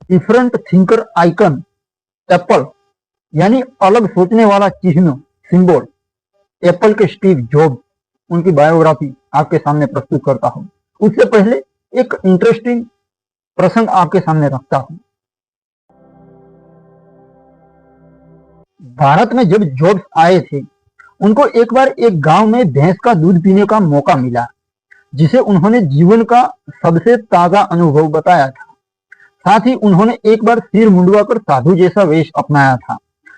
Different thinker icon Apple यानी अलग सोचने वाला चिन्ह सिंबल एप्पल के स्टीव जॉब्स उनकी बायोग्राफी आपके सामने प्रस्तुत करता हूं। उससे पहले एक इंटरेस्टिंग प्रसंग आपके सामने रखता हूं। भारत में जब जॉब्स आए थे, उनको एक बार एक गांव में भैंस का दूध पीने का मौका मिला, जिसे उन्होंने जीवन का सबसे ताजा अनुभव बताया था। साथ ही उन्होंने एक बार सिर मुंडवाकर साधु जैसा वेश अपनाया था,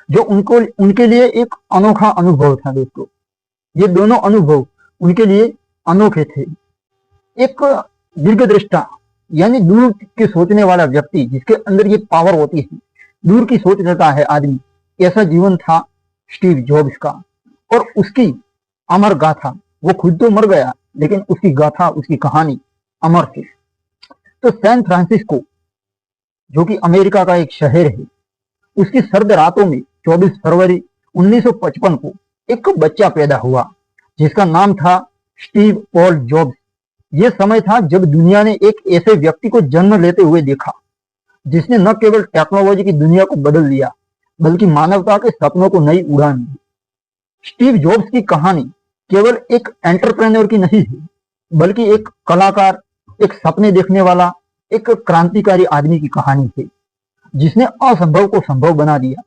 जो उनके लिए एक अनोखा अनुभव था। दोस्तों, ये दोनों अनुभव उनके लिए अनोखे थे। एक दीर्घदृष्टा यानी दूर की सोचने वाला व्यक्ति, जिसके अंदर ये पावर होती है, दूर की सोच रखता है आदमी, ऐसा जीवन था स्टीव जॉब्स का। और उसकी अमर गाथा, वो खुद तो मर गया, लेकिन उसकी गाथा, उसकी कहानी अमर थी। तो सैन फ्रांसिस्को, जो कि अमेरिका का एक शहर है, उसकी सर्द रातों में 24 फरवरी 1955 को एक बच्चा पैदा हुआ, जिसका नाम था स्टीव पॉल जॉब्स। यह समय था जब दुनिया ने एक ऐसे व्यक्ति को जन्म लेते हुए देखा, जिसने न केवल टेक्नोलॉजी की दुनिया को बदल दिया, बल्कि मानवता के सपनों को नई उड़ान दी। स्टीव जॉब्स की कहानी केवल एक एंटरप्रेन्योर की नहीं है, बल्कि एक कलाकार, एक सपने देखने वाला, एक क्रांतिकारी आदमी की कहानी है, जिसने असंभव को संभव बना दिया।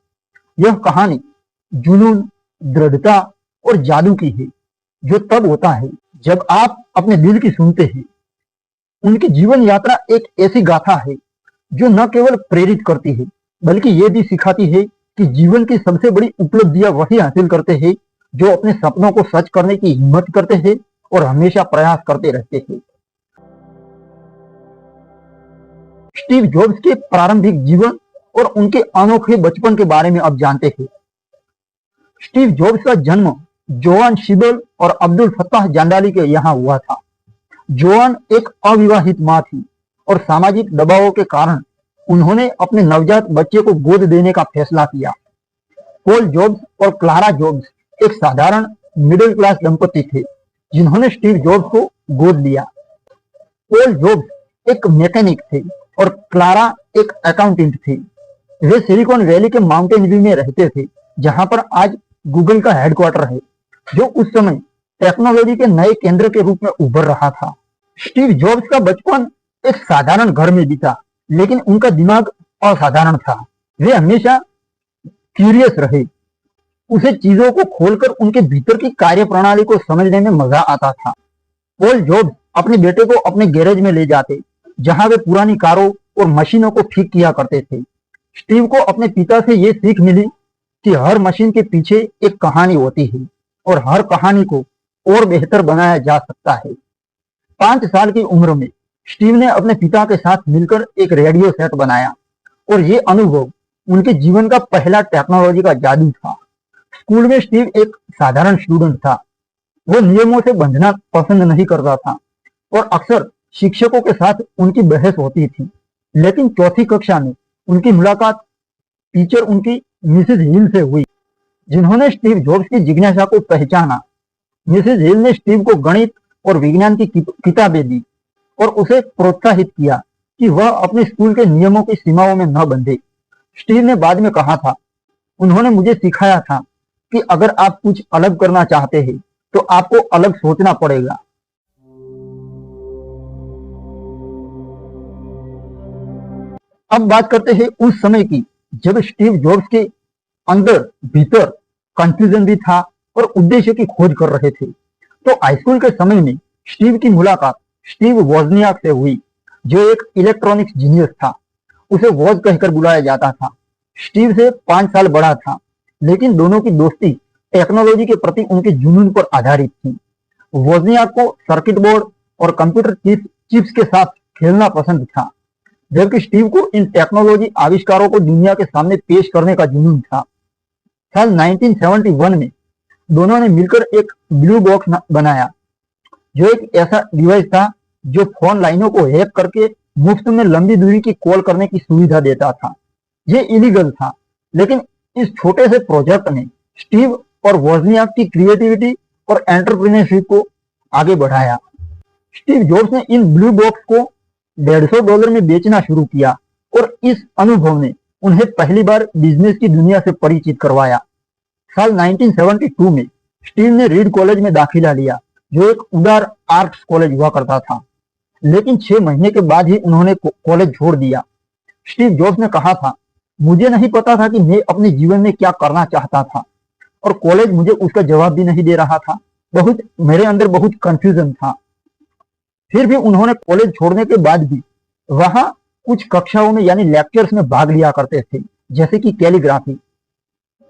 यह कहानी जुनून, दृढ़ता और जादू की है, जो तब होता है जब आप अपने दिल की सुनते हैं। उनकी जीवन यात्रा एक ऐसी गाथा है जो न केवल प्रेरित करती है, बल्कि ये भी सिखाती है कि जीवन की सबसे बड़ी उपलब्धियां वही हासिल करते हैं जो अपने सपनों को सच करने की हिम्मत करते हैं और हमेशा प्रयास करते रहते हैं। स्टीव जॉब्स के प्रारंभिक जीवन और उनके अनोखे बचपन के बारे में अब जानते हैं। स्टीव जॉब्स का जन्म जोआन शिबल और अब्दुल फत्ताह जांदाली के यहाँ हुआ था। जोआन एक अविवाहित मां थी और सामाजिक दबावों के कारण उन्होंने अपने नवजात बच्चे को गोद देने का फैसला किया। पॉल जॉब्स और क्लारा जॉब्स एक साधारण मिडिल क्लास दंपति थे, जिन्होंने स्टीव जॉब्स को गोद लिया। पॉल जॉब्स एक मैकेनिक थे और क्लारा एक अकाउंटेंट थी। वे सिलिकॉन वैली के माउंटेन व्यू में रहते थे, जहां पर आज गूगल का हेडक्वार्टर है, जो उस समय टेक्नोलॉजी के नए केंद्र के रूप में उभर रहा था। स्टीव जॉब्स का बचपन एक साधारण घर में बीता, लेकिन उनका दिमाग असाधारण था। वे हमेशा क्यूरियस रहे। उसे चीजों को खोलकर उनके भीतर की कार्यप्रणाली को समझने में मजा आता था। पॉल जॉब्स अपने बेटे को अपने गैरेज में ले जाते, जहां वे पुरानी कारों और मशीनों को ठीक किया करते थे। स्टीव को अपने पिता से ये सीख मिली कि हर मशीन के पीछे एक कहानी होती है और हर कहानी को और बेहतर बनाया जा सकता है। 5 साल की उम्र में स्टीव ने अपने पिता के साथ मिलकर एक रेडियो सेट बनाया और ये अनुभव उनके जीवन का पहला टेक्नोलॉजी का जादू था। स्कूल में स्टीव एक साधारण स्टूडेंट था। वो नियमों से बंधना पसंद नहीं करता था और अक्सर शिक्षकों के साथ उनकी बहस होती थी। लेकिन चौथी कक्षा में उनकी मुलाकात टीचर उनकी मिसेज हिल से हुई, जिन्होंने स्टीव जॉब्स की जिज्ञासा को पहचाना। मिसेज हिल ने स्टीव को गणित और विज्ञान की किताबें दी और उसे प्रोत्साहित किया कि वह अपने स्कूल के नियमों की सीमाओं में न बंधे। स्टीव ने बाद में कहा था, उन्होंने मुझे सिखाया था कि अगर आप कुछ अलग करना चाहते हैं तो आपको अलग सोचना पड़ेगा। अब बात करते हैं उस समय की, जब स्टीव जॉब्स के अंदर भीतर कंफ्यूजन भी था और उद्देश्य की खोज कर रहे थे। तो हाईस्कूल के समय में स्टीव की मुलाकात स्टीव वोजनियाक से हुई, जो एक इलेक्ट्रॉनिक्स जीनियस था। उसे वोज कहकर बुलाया जाता था। स्टीव से 5 साल बड़ा था, लेकिन दोनों की दोस्ती टेक्नोलॉजी के प्रति उनके जुनून पर आधारित थी। वोजनियाक को सर्किट बोर्ड और कंप्यूटर चिप्स के साथ खेलना पसंद था, जबकि स्टीव को इन टेक्नोलॉजी आविष्कारों को दुनिया के सामने पेश करने का जुनून था। साल 1971 में दोनों ने मिलकर एक ब्लू बॉक्स बनाया, जो एक ऐसा डिवाइस था जो फोन लाइनों को हैक करके मुफ्त में लंबी दूरी की कॉल करने की सुविधा देता था। ये इलीगल था, लेकिन इस छोटे से प्रोजेक्ट ने स्टीव और वोजनियाक की क्रिएटिविटी और एंटरप्रेन्योरशिप को आगे बढ़ाया। स्टीव जॉब्स ने इन ब्लू बॉक्स को $150 में बेचना शुरू किया और इस अनुभव ने उन्हें पहली बार बिजनेस की दुनिया से परिचित करवाया। साल 1972 में स्टीव ने रीड कॉलेज में दाखिला लिया, जो एक उदार आर्ट्स कॉलेज हुआ करता था। लेकिन 6 महीने के बाद ही उन्होंने कॉलेज छोड़ दिया। स्टीव जॉब्स ने कहा था, मुझे नहीं पता था कि मैं अपने जीवन में क्या करना चाहता था और कॉलेज मुझे उसका जवाब भी नहीं दे रहा था। मेरे अंदर बहुत कंफ्यूजन था। फिर भी उन्होंने कॉलेज छोड़ने के बाद भी वहां कुछ कक्षाओं में यानी लेक्चर्स में भाग लिया करते थे, जैसे कि कैलीग्राफी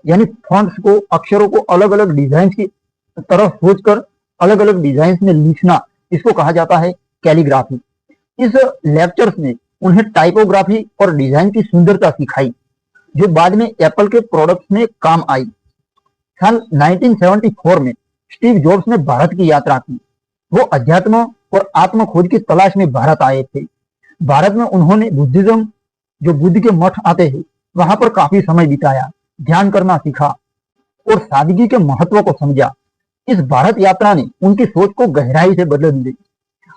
यानी फॉन्ट्स को, अक्षरों को अलग अलग डिजाइन की तरह सोचकर अलग अलग डिजाइन में लिखना, इसको कहा जाता है कैलीग्राफी। इस लेक्चर्स ने उन्हें टाइपोग्राफी और डिजाइन की सुंदरता सिखाई, जो बाद में एप्पल के प्रोडक्ट्स में काम आई। साल 1974 में स्टीव जॉब्स ने भारत की यात्रा की। वो अध्यात्म और आत्म खोज की तलाश में भारत आए थे। भारत में उन्होंने बुद्धिज्म, जो बुद्ध के मठ आते हैं, वहां पर काफी समय बिताया, ध्यान करना सीखा और सादगी के महत्व को समझा। इस भारत यात्रा ने उनकी सोच को गहराई से बदल दी।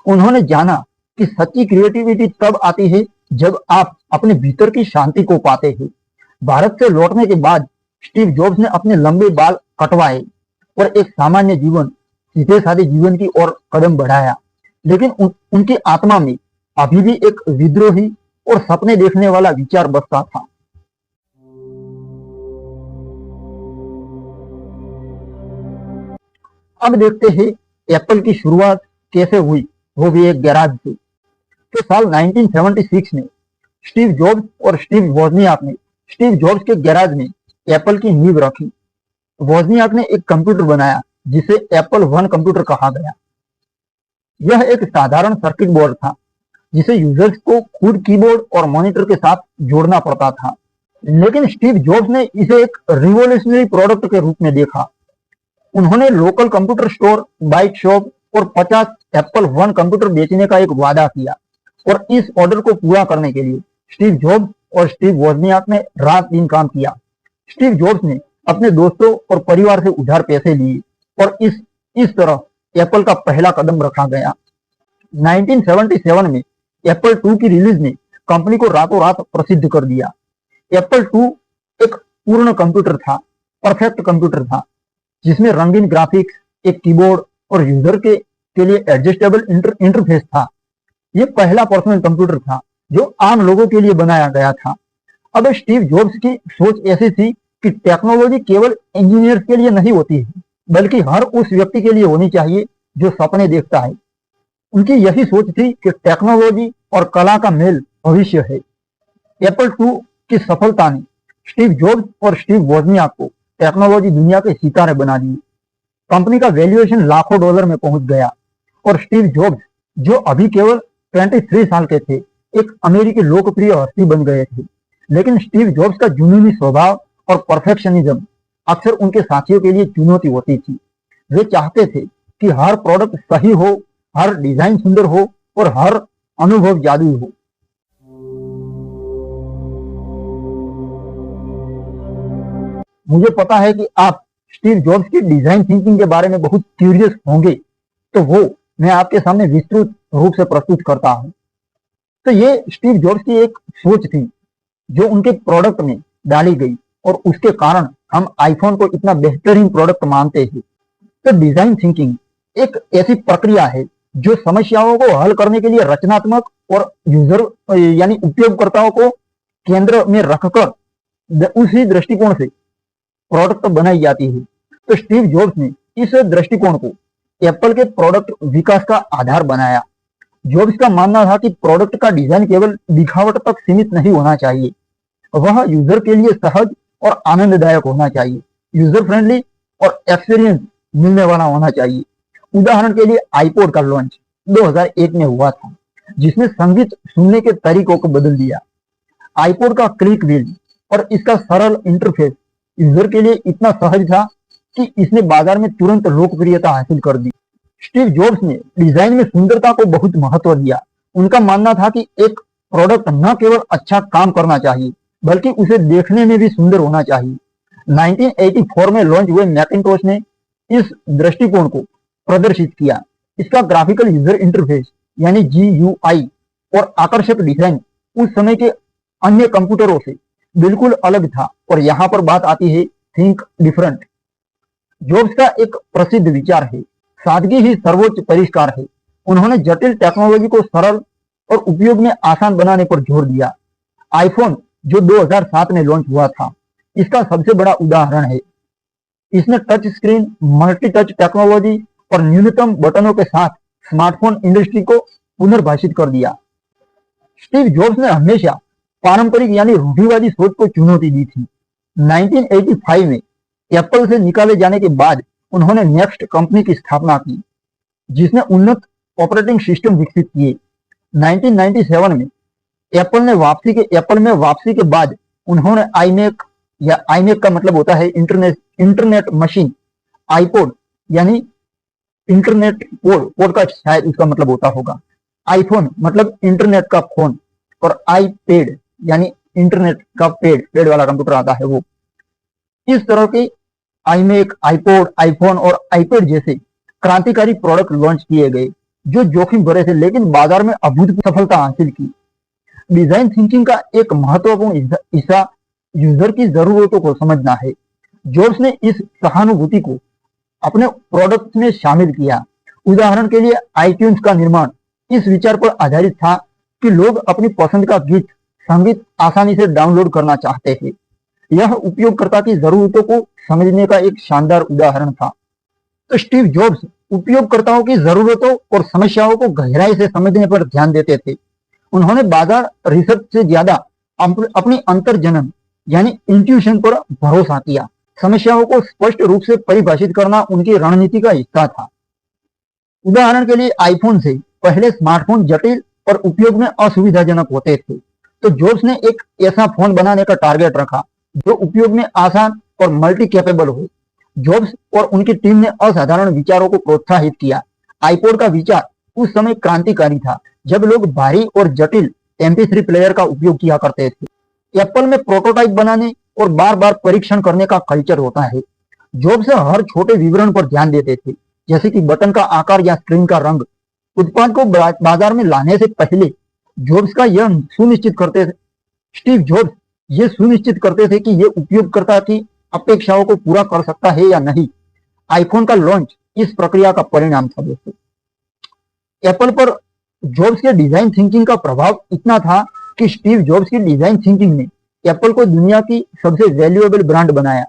उन्होंने जाना कि सच्ची क्रिएटिविटी तब आती है जब आप अपने भीतर की शांति को पाते हैं। भारत से लौटने के बाद स्टीव जॉब्स ने अपने लंबे बाल कटवाए और एक सामान्य जीवन, सीधे साधे जीवन की ओर कदम बढ़ाया। लेकिन उनकी आत्मा में अभी भी एक विद्रोही और सपने देखने वाला विचार बसता था। अब देखते हैं एप्पल की शुरुआत कैसे हुई, वो भी एक गैराज से। तो साल 1976 में स्टीव जॉब्स और स्टीव वोजनियाक ने स्टीव जॉब्स के गैराज में एप्पल की नींव रखी। वोजनियाक ने एक कंप्यूटर बनाया जिसे एप्पल वन कंप्यूटर कहा गया। यह एक साधारण सर्किट बोर्ड था जिसे यूजर्स को खुद कीबोर्ड और मॉनिटर के साथ जोड़ना पड़ता था। लेकिन स्टीव जॉब्स ने इसे एक रिवोल्यूशनरी प्रोडक्ट के रूप में देखा। उन्होंने local computer store, bike shop और 50 एप्पल वन कंप्यूटर बेचने का एक वादा किया और इस ऑर्डर को पूरा करने के लिए स्टीव जॉब्स और स्टीव वोजनियाक ने रात दिन काम किया। स्टीव जॉब्स ने अपने दोस्तों और परिवार से उधार पैसे लिए और इस तरह एप्पल का पहला कदम रखा गया। 1977 में एप्पल II की रिलीज ने कंपनी को रातों रात प्रसिद्ध कर दिया। एप्पल II एक पूर्ण कंप्यूटर था, परफेक्ट कंप्यूटर था, जिसमें रंगीन ग्राफिक्स, एक कीबोर्ड और यूजर के लिए एडजस्टेबल इंटरफेस था। यह पहला पर्सनल कंप्यूटर था जो आम लोगों के लिए बनाया गया था। अब स्टीव जॉब्स की सोच ऐसी थी कि टेक्नोलॉजी केवल इंजीनियर्स के लिए नहीं होती है, बल्कि हर उस व्यक्ति के लिए होनी चाहिए जो सपने देखता है। उनकी यही सोच थी कि टेक्नोलॉजी और कला का मेल भविष्य है। एप्पल II की सफलता ने स्टीव जॉब्स और स्टीव वोजनियाक को टेक्नोलॉजी दुनिया के सितारे बना दिए। कंपनी का वैल्यूएशन लाखों डॉलर में पहुंच गया और स्टीव जॉब्स, जो अभी केवल 23 साल के थे, एक अमेरिकी लोकप्रिय हस्ती बन गए थे। लेकिन स्टीव जॉब्स का जुनूनी स्वभाव और परफेक्शनिज्म अक्सर उनके साथियों के लिए चुनौती होती थी। वे चाहते थे कि हर प्रोडक्ट सही हो, हर डिजाइन सुंदर हो और हर अनुभव जादुई हो। मुझे पता है कि आप स्टीव जॉब्स की डिजाइन थिंकिंग के बारे में बहुत क्यूरियस होंगे, तो वो मैं आपके सामने विस्तृत रूप से प्रस्तुत करता हूं। तो ये स्टीव जॉब्स की एक सोच थी जो उनके प्रोडक्ट में डाली गई और उसके कारण हम आईफोन को इतना बेहतरीन प्रोडक्ट मानते हैं। तो डिजाइन थिंकिंग एक ऐसी प्रक्रिया है जो समस्याओं को हल करने के लिए रचनात्मक और यूजर यानी उपयोगकर्ताओं को केंद्र में रखकर उसी दृष्टिकोण से प्रोडक्ट बनाई जाती है। तो स्टीव जॉब्स ने इस दृष्टिकोण को एप्पल के प्रोडक्ट विकास का आधार बनाया। जॉब्स का मानना था कि प्रोडक्ट का डिजाइन केवल दिखावट तक सीमित नहीं होना चाहिए, वह यूजर के लिए सहज और आनंददायक होना चाहिए, यूजर फ्रेंडली और एक्सपीरियंस मिलने वाला होना चाहिए। उदाहरण के लिए आईपॉड का लॉन्च 2001 में हुआ था, जिसने संगीत सुनने के तरीकों को बदल दिया। आईपॉड का क्लिक व्हील और इसका सरल इंटरफेस यूजर के लिए इतना सहज था कि इसने बाजार में तुरंत लोकप्रियता हासिल कर दी। स्टीव जॉब्स ने डिजाइन में सुंदरता को बहुत महत्व दिया। उनका मानना था कि एक प्रोडक्ट न केवल अच्छा काम करना चाहिए, बल्कि उसे देखने में भी सुंदर होना चाहिए। 1984 में लॉन्च हुए मैकिंटोश ने इस दृष्टिकोण को प्रदर्शित किया। इसका ग्राफिकल यूजर इंटरफेस यानी GUI और आकर्षक डिजाइन उस समय के अन्य कंप्यूटरों से बिल्कुल अलग था। और यहाँ पर बात आती है थिंक डिफरेंट। जॉब्स का एक प्रसिद्ध विचार है, सादगी ही सर्वोच्च परिष्कार है। उन्होंने जटिल टेक्नोलॉजी को सरल और उपयोग में आसान बनाने पर जोर दिया। आईफोन जो 2007 में लॉन्च हुआ था, इसका सबसे बड़ा उदाहरण है। इसने touch screen, multi touch technology और न्यूनतम बटनों के साथ स्मार्टफोन इंडस्ट्री को पुनर्भाषित कर दिया। स्टीव जॉब्स ने हमेशा पारंपरिक यानी रूढ़िवादी सोच को चुनौती दी थी। 1985 में एप्पल से निकाले जाने के बाद उन्होंने नेक्स्ट कंपनी की स्थापना की, जिसने उन्नत ऑपरेटिंग सिस्टम विकसित किए। 1997 में एप्पल में वापसी के बाद उन्होंने आईमैक, या आईमैक का मतलब होता है इंटरनेट मशीन, आईपॉड यानी इंटरनेट पोड का शायद उसका मतलब होता होगा, आईफोन मतलब इंटरनेट का फोन, और आईपैड यानी इंटरनेट का पेड वाला कंप्यूटर आता है वो। इस तरह के आईमैक, आईपॉड, आईफोन और आईपैड जैसे क्रांतिकारी प्रोडक्ट लॉन्च किए गए, जो जोखिम भरे थे लेकिन बाजार में अभूतपूर्व सफलता हासिल की। डिजाइन थिंकिंग का एक महत्वपूर्ण हिस्सा यूजर की जरूरतों को समझना है। जॉब्स ने इस सहानुभूति को अपने प्रोडक्ट में शामिल किया। उदाहरण के लिए आईट्यून्स का निर्माण इस विचार पर आधारित था कि लोग अपनी पसंद का गीत संगीत आसानी से डाउनलोड करना चाहते हैं। यह उपयोगकर्ता की जरूरतों को समझने का एक शानदार उदाहरण था। तो स्टीव जॉब्स उपयोगकर्ताओं की जरूरतों और समस्याओं को गहराई से समझने पर ध्यान देते थे। उन्होंने बाजार रिसर्च से ज्यादा अपनी अंतर्जनन यानी इंट्यूशन पर भरोसा किया। समस्याओं को स्पष्ट रूप से परिभाषित करना उनकी रणनीति का हिस्सा था। उदाहरण के लिए आईफोन से पहले स्मार्टफोन जटिल और उपयोग में असुविधाजनक होते थे, तो जॉब्स ने एक ऐसा फोन बनाने का टारगेट रखा जो उपयोग में आसान और मल्टी कैपेबल हो। जॉब्स और उनकी टीम ने असाधारण विचारों को प्रोत्साहित किया। आईपॉड का विचार उस समय क्रांतिकारी था, जब लोग भारी और जटिल MP3 प्लेयर का उपयोग किया करते थे। एप्पल में प्रोटोटाइप बनाने और बार बार परीक्षण करने का कल्चर होता है। जॉब्स हर छोटे विवरण पर ध्यान देते थे, जैसे कि बटन का आकार या स्क्रीन का रंग। उत्पाद को बाजार में लाने से पहले जॉब्स का यह सुनिश्चित करते थे स्टीव जॉब्स ये सुनिश्चित करते थे कि ये उपयोगकर्ता की अपेक्षाओं को पूरा कर सकता है या नहीं। आईफोन का लॉन्च इस प्रक्रिया का परिणाम था दोस्तों। एप्पल पर जॉब्स के डिजाइन थिंकिंग का प्रभाव इतना था कि स्टीव जॉब्स की डिजाइन थिंकिंग ने एप्पल को दुनिया की सबसे वैल्यूएबल ब्रांड बनाया।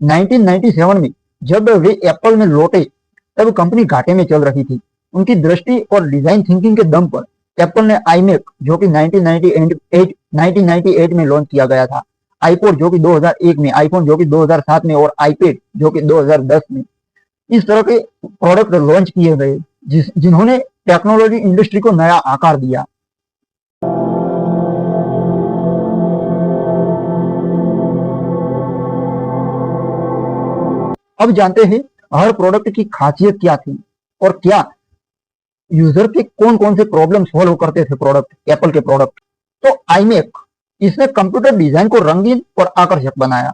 1997 में जब वे एप्पल में लौटे, तब कंपनी घाटे में चल रही थी। उनकी दृष्टि और डिजाइन थिंकिंग के दम पर एप्पल ने आईमैक, जो कि 1998 में लॉन्च किया गया था, आईपॉड जो कि 2001 में, आईफोन जो कि 2007 में, और आईपैड जो कि 2010 में, इस तरह के प्रोडक्ट लॉन्च किए गए जिन्होंने टेक्नोलॉजी इंडस्ट्री को नया आकार दिया। अब जानते हैं हर प्रोडक्ट की खासियत क्या थी और क्या यूजर के कौन कौन से प्रॉब्लम सॉल्व करते थे प्रोडक्ट, एप्पल के प्रोडक्ट। तो आईमैक, इसने कंप्यूटर डिजाइन को रंगीन और आकर्षक बनाया।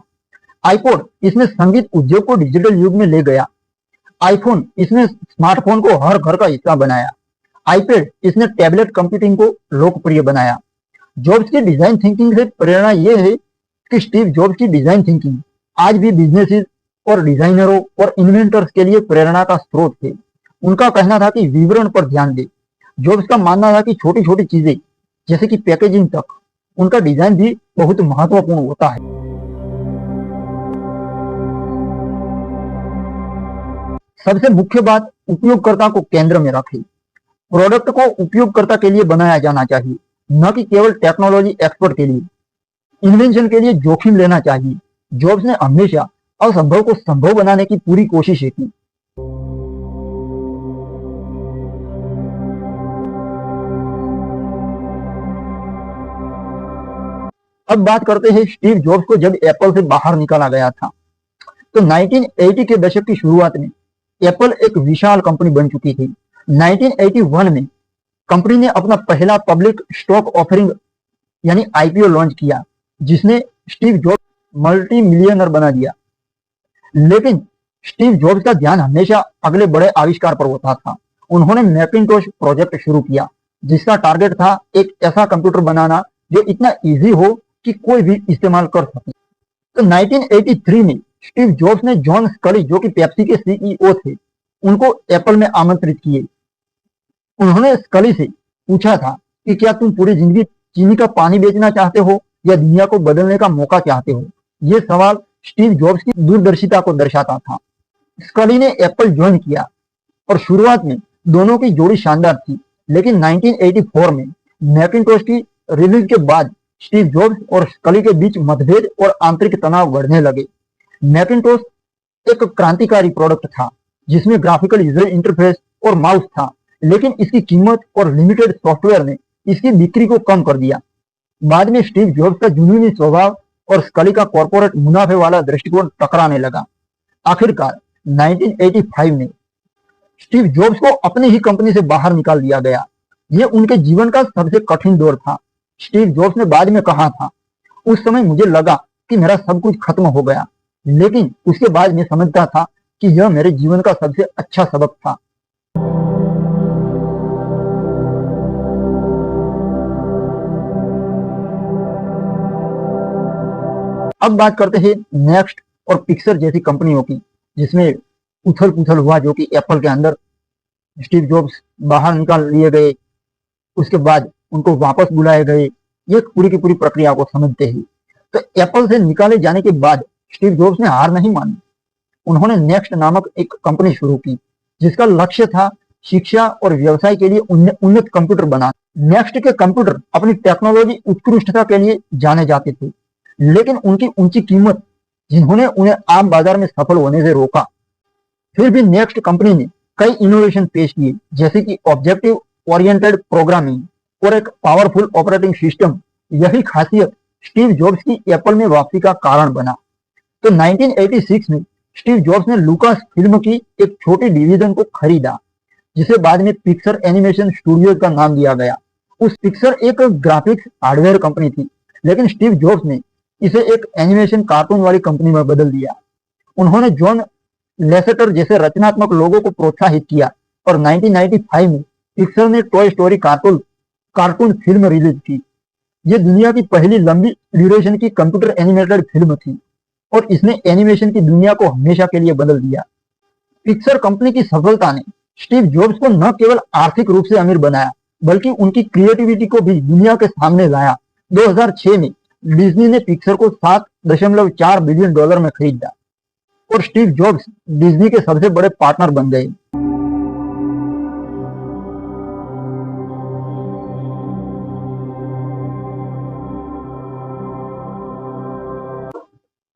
आईपॉड, इसने संगीत उद्योग को डिजिटल युग में ले गया। आईफोन, इसने स्मार्टफोन को हर घर का हिस्सा बनाया। आईपैड, इसने टैबलेट कंप्यूटिंग को लोकप्रिय बनाया। जॉब्स की डिजाइन थिंकिंग से प्रेरणा यह है कि स्टीव जॉब्स की डिजाइन थिंकिंग आज भी बिजनेसेस और डिजाइनरों और इन्वेंटर्स के लिए प्रेरणा का स्रोत है। उनका कहना था कि विवरण पर ध्यान दे। जॉब्स का मानना था कि छोटी छोटी चीजें जैसे कि पैकेजिंग तक उनका डिजाइन भी बहुत महत्वपूर्ण होता है। सबसे मुख्य बात, उपयोगकर्ता को केंद्र में रखें। प्रोडक्ट को उपयोगकर्ता के लिए बनाया जाना चाहिए, न कि केवल टेक्नोलॉजी एक्सपर्ट के लिए। इन्वेंशन के लिए जोखिम लेना चाहिए। जॉब्स ने हमेशा असंभव को संभव बनाने की पूरी कोशिश की। अब बात करते हैं स्टीव जॉब्स को जब एप्पल से बाहर निकाला गया था। तो 1980 के दशक की शुरुआत में एप्पल एक विशाल कंपनी बन चुकी थी। 1981 में कंपनी ने अपना पहला पब्लिक स्टॉक ऑफरिंग यानी आईपीओ लॉन्च किया, जिसने स्टीव जॉब्स मल्टी मिलियनर बना दिया। लेकिन स्टीव जॉब्स का ध्यान हमेशा अगले बड़े आविष्कार पर होता था। उन्होंने मैकिंटोश प्रोजेक्ट शुरू किया, जिसका टारगेट था एक ऐसा कंप्यूटर बनाना जो इतना इजी हो कि कोई भी इस्तेमाल कर सके। तो 1983 में स्टीव जॉब्स ने जॉन स्कली, जो कि पेप्सी के सीईओ थे, उनको एप्पल में आमंत्रित किए। उन्होंने स्कली से पूछा था कि क्या तुम पूरी जिंदगी चीनी का पानी बेचना चाहते हो या दुनिया को बदलने का मौका चाहते हो। यह सवाल स्टीव जॉब्स की दूरदर्शिता को दर्शाता था। स्कली ने एप्पल ज्वाइन किया और शुरुआत में दोनों की जोड़ी शानदार थी, लेकिन 1984 में मैकिंटोश की रिलीज के बाद स्टीव जॉब्स और स्कली के बीच मतभेद और आंतरिक तनाव बढ़ने लगे। मैकिंटोश एक क्रांतिकारी प्रोडक्ट था जिसमें ग्राफिकल यूजर इंटरफेस और माउस था, लेकिन इसकी कीमत और लिमिटेड सॉफ्टवेयर ने इसकी बिक्री को कम कर दिया। बाद में स्टीव जॉब्स का जुनूनी स्वभाव और स्कली का कॉर्पोरेट मुनाफे वाला दृष्टिकोण टकराने लगा। आखिरकार 1985 में स्टीव जॉब्स को अपनी ही कंपनी से बाहर निकाल दिया गया। यह उनके जीवन का सबसे कठिन दौर था। स्टीव जॉब्स ने बाद में कहा था, उस समय मुझे लगा कि मेरा सब कुछ खत्म हो गया, लेकिन उसके बाद मैं समझता था कि यह मेरे जीवन का सबसे अच्छा सबक था। अब बात करते हैं नेक्स्ट और पिक्सर जैसी कंपनियों की, जिसमें उथल पुथल हुआ, जो कि एप्पल के अंदर स्टीव जॉब्स बाहर निकाल लिए गए, उसके बाद उनको वापस बुलाए गए। ये पूरी की पूरी प्रक्रिया को समझते हैं। तो एप्पल से निकाले जाने के बाद स्टीव जॉब्स ने हार नहीं मानी। उन्होंने नेक्स्ट नामक एक कंपनी शुरू की, जिसका लक्ष्य था शिक्षा और व्यवसाय के लिए उन्नत कंप्यूटर बनाना। नेक्स्ट के कंप्यूटर अपनी टेक्नोलॉजी उत्कृष्टता के लिए जाने जाते थे, लेकिन उनकी ऊंची कीमत जिन्होंने उन्हें आम बाजार में सफल होने से रोका। फिर भी नेक्स्ट कंपनी ने कई इनोवेशन पेश किए, जैसे कि ऑब्जेक्टिव ओरिएंटेड प्रोग्रामिंग और एक पावरफुल ऑपरेटिंग सिस्टम। यही खासियत स्टीव जॉब्स की एप्पल में वापसी का कारण बना। तो 1986 में स्टीव जॉब्स ने लुकास फिल्म की एक छोटी डिवीजन को खरीदा, जिसे बाद में पिक्सर एनिमेशन स्टूडियोज का नाम दिया गया। उस पिक्सर एक ग्राफिक्स हार्डवेयर कंपनी थी, लेकिन स्टीव जॉब्स ने इसे एक एनिमेशन कार्टून वाली कंपनी में बदल दिया। उन्होंने जॉन लेसेटर जैसे रचनात्मक लोगों को प्रोत्साहित किया और 1995 में पिक्सर ने toy story cartoon film release की। यह दुनिया की पहली लंबी ड्यूरेशन की कंप्यूटर एनिमेटेड फिल्म थी और इसने एनिमेशन की दुनिया को हमेशा के लिए बदल दिया। पिक्सर कंपनी की सफलता ने स्टीव जॉब्स को न केवल आर्थिक रूप से अमीर बनाया, बल्कि उनकी क्रिएटिविटी को भी दुनिया के सामने लाया। 2006 में डिज्नी ने पिक्सर को $7.4 बिलियन में खरीदा और स्टीव जॉब्स डिज्नी के सबसे बड़े पार्टनर बन गए।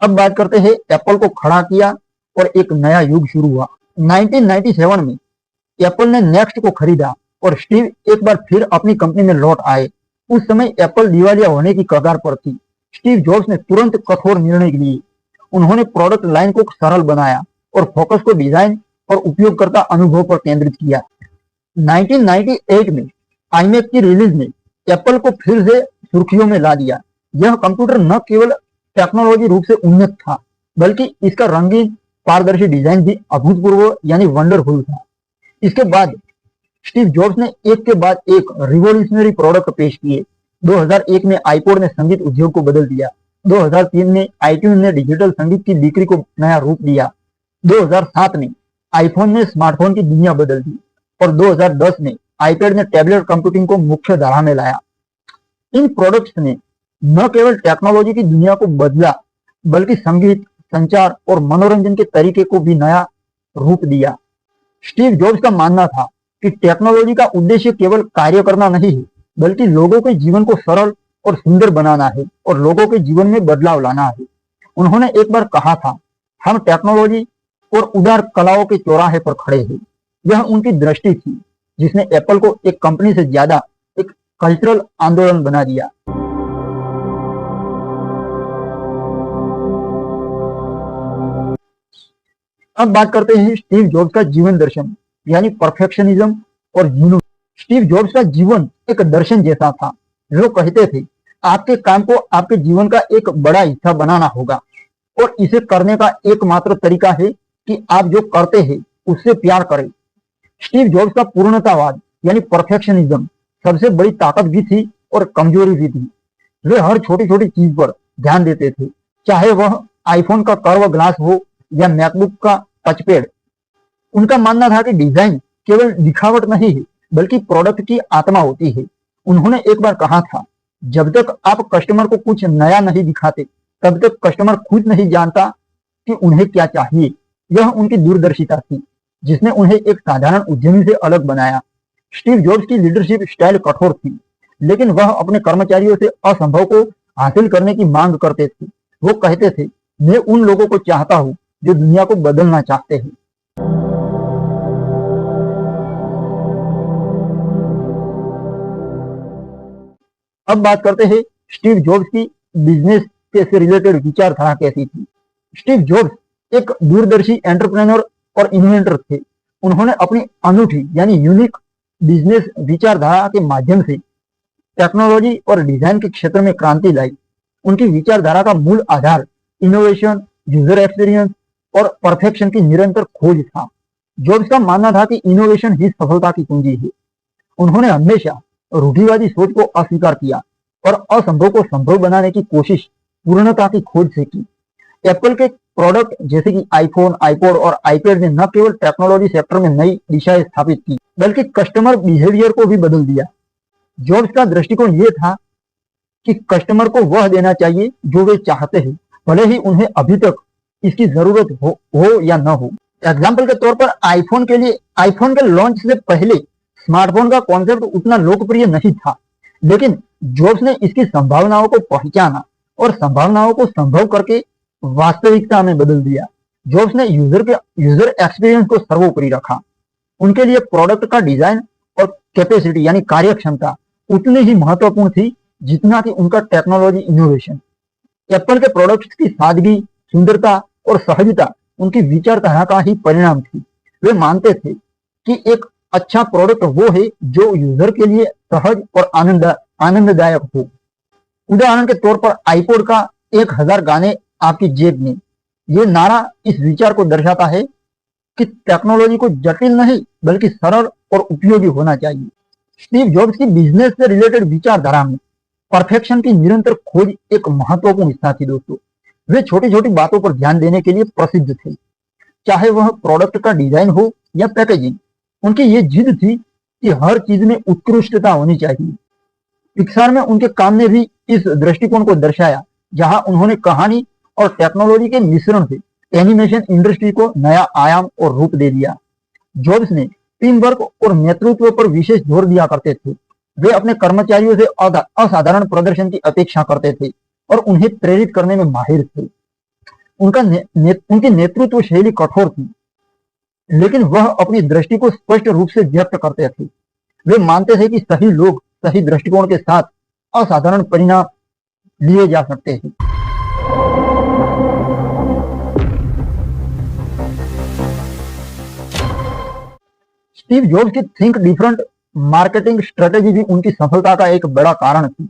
अब बात करते हैं एप्पल को खड़ा किया और एक नया युग शुरू हुआ। 1997 में एप्पल ने नेक्स्ट को खरीदा और स्टीव एक बार फिर अपनी कंपनी में लौट आए। उस समय एप्पल दिवालिया होने की कगार पर थी। स्टीव जॉब्स ने तुरंत कठोर निर्णय लिए। उन्होंने प्रोडक्ट लाइन को सरल बनाया और फोकस को डिजाइन और उपयोगकर्ता अनुभव पर केंद्रित किया। 1998 में आईमैक की रिलीज ने एप्पल को फिर से सुर्खियों में ला दिया। यह कंप्यूटर न केवल टेक्नोलॉजी रूप से उन्नत था, बल्कि इसका रंगीन पारदर्शी डिजाइन भी अभूतपूर्व यानी वंडरफुल था। इसके बाद स्टीव जॉब्स ने एक के बाद एक रिवॉल्यूशनरी प्रोडक्ट पेश किए। 2001 में आईपॉड ने संगीत उद्योग को बदल दिया। 2003 में आईट्यून ने डिजिटल संगीत की बिक्री को नया रूप दिया। 2007 में आईफोन ने स्मार्टफोन की दुनिया बदल दी और 2010 में आईपैड ने टैबलेट कंप्यूटिंग को मुख्य धारा में लाया। इन प्रोडक्ट्स ने न केवल टेक्नोलॉजी की दुनिया को बदला, बल्कि संगीत, संचार और मनोरंजन के तरीके को भी नया रूप दिया। स्टीव जॉब्स का मानना था कि टेक्नोलॉजी का उद्देश्य केवल कार्य करना नहीं है, बल्कि लोगों के जीवन को सरल और सुंदर बनाना है और लोगों के जीवन में बदलाव लाना है। उन्होंने एक बार कहा था, हम टेक्नोलॉजी और उदार कलाओं के चौराहे पर खड़े हैं। यह उनकी दृष्टि थी जिसने एप्पल को एक कंपनी से ज्यादा एक कल्चरल आंदोलन बना दिया। अब बात करते हैं स्टीव जॉब्स का जीवन दर्शन यानी परफेक्शनिज्म और जुनून। स्टीव जॉब्स का जीवन एक दर्शन जैसा था। जो कहते थे, आपके काम को आपके जीवन का एक बड़ा हिस्सा बनाना होगा और इसे करने का एकमात्र तरीका है कि आप जो करते हैं उससे प्यार करें। स्टीव जॉब्स का पूर्णतावाद यानी परफेक्शनिज्म सबसे बड़ी ताकत भी थी और कमजोरी भी थी। वे हर छोटी छोटी चीज पर ध्यान देते थे, चाहे वह आईफोन का कर्व ग्लास हो या मैकबुक का टचपैड। उनका मानना था कि डिजाइन केवल दिखावट नहीं है, बल्कि प्रोडक्ट की आत्मा होती है। उन्होंने एक बार कहा था, जब तक आप कस्टमर को कुछ नया नहीं दिखाते, तब तक कस्टमर खुद नहीं जानता कि उन्हें क्या चाहिए। यह उनकी दूरदर्शिता थी, जिसने उन्हें एक साधारण उद्यमी से अलग बनाया। स्टीव जॉब्स की लीडरशिप स्टाइल कठोर थी, लेकिन वह अपने कर्मचारियों से असंभव को हासिल करने की मांग करते थे। वो कहते थे, मैं उन लोगों को चाहता हूँ जो दुनिया को बदलना चाहते हैं। अब बात करते हैं स्टीव जॉब्स की बिजनेस से रिलेटेड विचारधारा कैसी थी। स्टीव जॉब्स एक दूरदर्शी एंटरप्रेन्योर और इन्वेंटर थे। उन्होंने अपनी अनूठी यानी यूनिक बिजनेस विचारधारा के माध्यम से टेक्नोलॉजी और डिजाइन के क्षेत्र में क्रांति लाई। उनकी विचारधारा का मूल आधार इनोवेशन, यूजर एक्सपीरियंस और परफेक्शन की निरंतर खोज था। जॉब्स का मानना था कि इनोवेशन ही सफलता की कुंजी है। उन्होंने हमेशा रूढ़िवादी सोच को अस्वीकार किया और असंभव को संभव बनाने की कोशिश पूर्णता की खोज से की। एप्पल के प्रोडक्ट जैसे कि आईफोन, आईपॉड और आईपैड ने न केवल टेक्नोलॉजी सेक्टर में नई दिशाएं स्थापित की, बल्कि कस्टमर बिहेवियर को भी बदल दिया। जॉब्स का दृष्टिकोण यह था कि कस्टमर को वह देना चाहिए जो वे चाहते हैं, भले ही उन्हें अभी तक इसकी जरूरत हो या न हो। एग्जाम्पल के तौर पर आईफोन के लॉन्च से पहले स्मार्टफोन का कॉन्सेप्ट उतना लोकप्रिय नहीं था, लेकिन जॉब्स ने इसकी संभावनाओं को पहचाना और संभावनाओं को संभव करके वास्तविकता में बदल दिया। जॉब्स ने यूजर एक्सपीरियंस को सर्वोपरि रखा। उनके लिए प्रोडक्ट का डिजाइन और कैपेसिटी यानी कार्यक्षमता उतनी ही महत्वपूर्ण थी जितना कि उनका टेक्नोलॉजी इनोवेशन। एप्पल के प्रोडक्ट्स की सादगी, सुंदरता और सहजता उनकी विचारधारा का ही परिणाम थी। वे मानते थे कि एक अच्छा प्रोडक्ट वो है जो यूजर के लिए सहज और आनंददायक हो। उदाहरण के तौर पर आईपॉड का 1000 गाने आपकी जेब में, ये नारा इस विचार को दर्शाता है कि टेक्नोलॉजी को जटिल नहीं बल्कि सरल और उपयोगी होना चाहिए। स्टीव जॉब्स की बिजनेस से रिलेटेड विचारधारा में परफेक्शन की निरंतर खोज एक महत्वपूर्ण हिस्सा थी। दोस्तों, वे छोटी छोटी बातों पर ध्यान देने के लिए प्रसिद्ध थे, चाहे वह प्रोडक्ट का डिजाइन हो या पैकेजिंग। उनकी ये जिद थी कि हर चीज में उत्कृष्टता होनी चाहिए। पिक्सार में उनके काम ने भी इस दृष्टिकोण को दर्शाया, जहां उन्होंने कहानी और टेक्नोलॉजी के मिश्रण से एनिमेशन इंडस्ट्री को नया आयाम और रूप दे दिया। जॉब्स ने टीम वर्क और नेतृत्व पर विशेष जोर दिया करते थे। वे अपने कर्मचारियों से असाधारण प्रदर्शन की अपेक्षा करते थे और उन्हें प्रेरित करने में माहिर थे। उनकी नेतृत्व शैली कठोर थी, लेकिन वह अपनी दृष्टि को स्पष्ट रूप से व्यक्त करते थे। वे मानते थे कि सही लोग सही दृष्टिकोण के साथ असाधारण परिणाम लिए जा सकते हैं। स्टीव जॉब्स की थिंक डिफरेंट मार्केटिंग स्ट्रेटेजी भी उनकी सफलता का एक बड़ा कारण थी।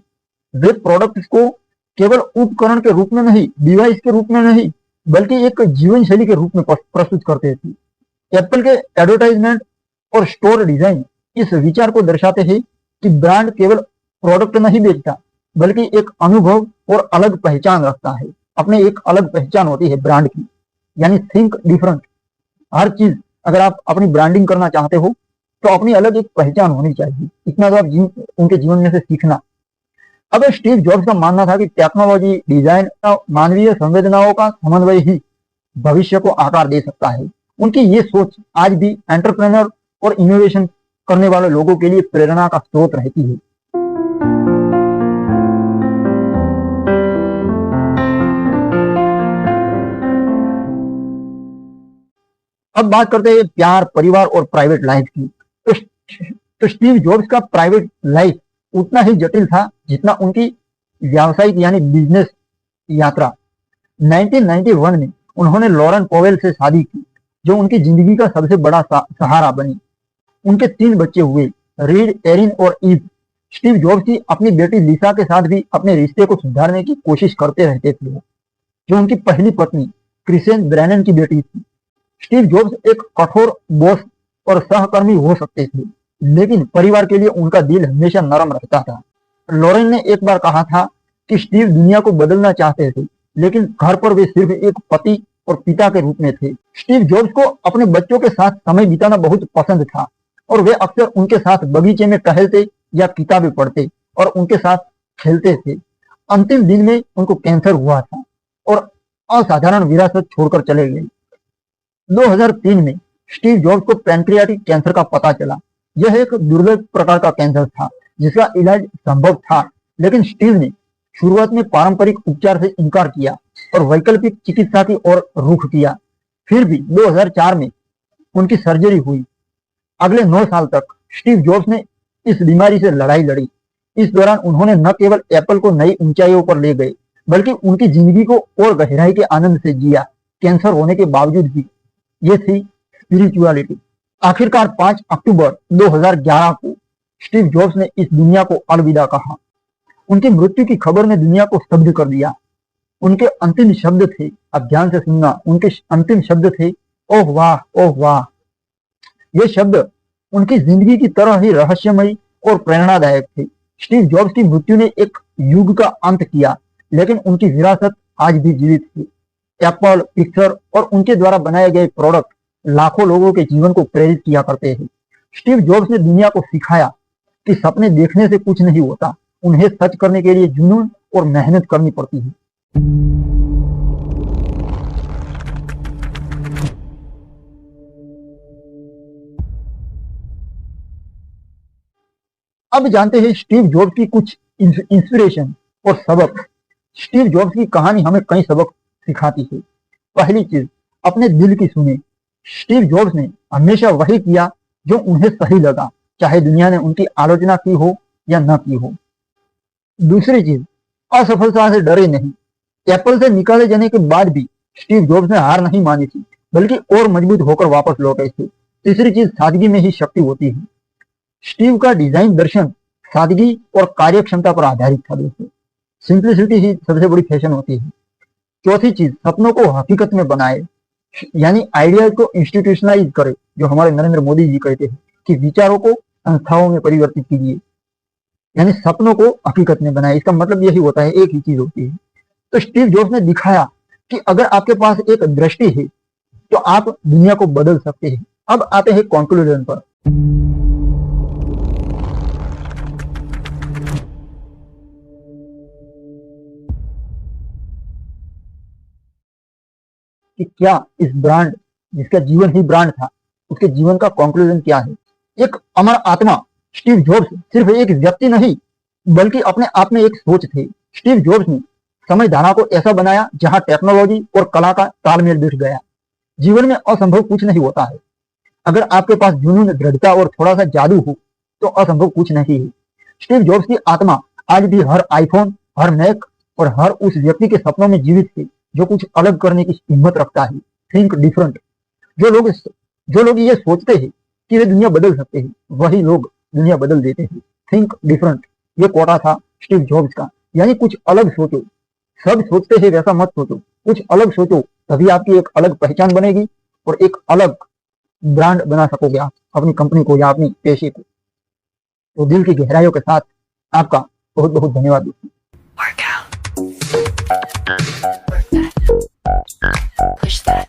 वे प्रोडक्ट्स को केवल उपकरण के रूप में नहीं, डिवाइस के रूप में नहीं, बल्कि एक जीवन शैली के रूप में प्रस्तुत करते थे। एप्पल के एडवर्टाइजमेंट और स्टोर डिजाइन इस विचार को दर्शाते हैं कि ब्रांड केवल प्रोडक्ट नहीं बेचता, बल्कि एक अनुभव और अलग पहचान रखता है। अपने एक अलग पहचान होती है ब्रांड की, यानी थिंक डिफरेंट। हर चीज अगर आप अपनी ब्रांडिंग करना चाहते हो तो अपनी अलग एक पहचान होनी चाहिए। इतना तो आप उनके जीवन में से सीखना। अब स्टीव जॉब्स का मानना था कि टेक्नोलॉजी, डिजाइन और मानवीय संवेदनाओं का समन्वय ही भविष्य को आकार दे सकता है। उनकी ये सोच आज भी एंटरप्रेन्योर और इनोवेशन करने वाले लोगों के लिए प्रेरणा का स्रोत रहती है। अब बात करते हैं प्यार, परिवार और प्राइवेट लाइफ की। तो स्टीव जॉब्स का प्राइवेट लाइफ उतना ही जटिल था जितना उनकी व्यावसायिक यानी बिजनेस यात्रा। 1991 में उन्होंने लॉरेन पॉवेल से शादी की, जो उनकी जिंदगी का सबसे बड़ा सहारा बनी। उनके 3 बच्चे हुए, रीड, एरिन और ईव। स्टीव जॉब्स की अपनी बेटी लिसा के साथ भी अपने रिश्ते को सुधारने की कोशिश करते रहते थे, जो उनकी पहली पत्नी क्रिसेन ब्रैनन की बेटी थी। स्टीव जॉब्स एक कठोर बॉस और सहकर्मी हो सकते थे, लेकिन परिवार के लिए उनका दिल हमेशा नरम रहता था। लॉरेन ने एक बार कहा था कि स्टीव दुनिया को बदलना चाहते थे, लेकिन घर पर वे सिर्फ एक पति और पिता के रूप में थे। स्टीव जॉब्स को अपने बच्चों के साथ समय बिताना बहुत पसंद था और वे अक्सर उनके साथ बगीचे में टहलते या किताबें पढ़ते और उनके साथ खेलते थे। अंतिम दिन में उनको कैंसर हुआ था और असाधारण विरासत छोड़कर चले गए। 2003 में स्टीव जॉब्स को पैंक्रियाटिक कैंसर का पता चला। यह एक दुर्लभ प्रकार का कैंसर था जिसका इलाज संभव था, लेकिन स्टीव ने शुरुआत में पारंपरिक उपचार से इनकार किया और वैकल्पिक चिकित्सा की ओर रुख किया। फिर भी 2004 में उनकी सर्जरी हुई। अगले 9 साल तक स्टीव जॉब्स ने इस बीमारी से लड़ाई लड़ी। इस दौरान उन्होंने न केवल एप्पल को नई ऊंचाइयों पर ले गए, बल्कि उनकी जिंदगी को और गहराई के आनंद से जिया, कैंसर होने के बावजूद भी। ये थी स्पिरिचुअलिटी। आखिरकार 5 अक्टूबर 2011 को स्टीव जॉब्स ने इस दुनिया को अलविदा कहा। उनकी मृत्यु की खबर ने दुनिया को स्तब्ध कर दिया। उनके अंतिम शब्द थे, अब ध्यान से सुनना, उनके अंतिम शब्द थे, ओह वाह, ओह वाह। ये शब्द उनकी जिंदगी की तरह ही रहस्यमयी और प्रेरणादायक थे। स्टीव जॉब्स की मृत्यु ने एक युग का अंत किया, लेकिन उनकी विरासत आज भी जीवित है। एप्पल, पिक्चर और उनके द्वारा बनाए गए प्रोडक्ट लाखों लोगों के जीवन को प्रेरित किया करते हैं। स्टीव जॉब्स ने दुनिया को सिखाया कि सपने देखने से कुछ नहीं होता, उन्हें सच करने के लिए जुनून और मेहनत करनी पड़ती है। अब जानते हैं स्टीव जॉब्स की कुछ इंस्पिरेशन और सबक। स्टीव जॉब्स की कहानी हमें कई सबक सिखाती है। पहली चीज, अपने दिल की सुने। स्टीव जॉब्स ने हमेशा वही किया जो उन्हें सही लगा, चाहे दुनिया ने उनकी आलोचना की हो या न की हो। दूसरी चीज, असफलता से डरे नहीं। एप्पल से निकाले जाने के बाद भी स्टीव जॉब्स ने हार नहीं मानी थी, बल्कि और मजबूत होकर वापस लौटे थे। तीसरी चीज, सादगी में ही शक्ति होती है। स्टीव का डिजाइन दर्शन सादगी और कार्यक्षमता पर आधारित था। दोस्तों, सिंप्लिसिटी ही सबसे बड़ी फैशन होती है। चौथी चीज, सपनों को हकीकत में बनाए, यानी आइडियाज को इंस्टीट्यूशनलाइज करे, जो हमारे नरेंद्र मोदी जी कहते हैं कि विचारों को संस्थाओं में परिवर्तित कीजिए, यानी सपनों को हकीकत में बनाए। इसका मतलब यही होता है, एक ही चीज होती है। तो स्टीव जॉब्स ने दिखाया कि अगर आपके पास एक दृष्टि है तो आप दुनिया को बदल सकते हैं। अब आते हैं कंक्लूजन पर। कि क्या इस ब्रांड, जिसका जीवन ही ब्रांड था, उसके जीवन का कंक्लूजन क्या है। एक अमर आत्मा स्टीव जॉब्स सिर्फ एक व्यक्ति नहीं, बल्कि अपने आप में एक सोच थे। स्टीव जॉब्स ने समय धारा को ऐसा बनाया जहां टेक्नोलॉजी और कला का तालमेल बैठ गया। जीवन में असंभव कुछ नहीं होता है। अगर आपके पास जुनून, दृढ़ता और थोड़ा सा जादू हो तो असंभव कुछ नहीं है। स्टीव जॉब्स की आत्मा आज भी हर आईफोन, हर मैक और हर उस व्यक्ति के सपनों में जीवित है जो कुछ अलग करने की हिम्मत रखता है। Think different. जो लोग ये सोचते हैं कि वे दुनिया बदल सकते हैं, वही लोग दुनिया बदल देते हैं। थिंक डिफरेंट, ये कोटा था स्टीव जॉब्स का, यानी कुछ अलग सोचो। सब सोचते हैं वैसा मत सोचो, कुछ अलग सोचो, तभी आपकी एक अलग पहचान बनेगी और एक अलग ब्रांड बना सकोगे आप अपनी कंपनी को या अपनी पेशे को। तो दिल की गहराइयों के साथ आपका बहुत बहुत धन्यवाद दोस्तों। Push that.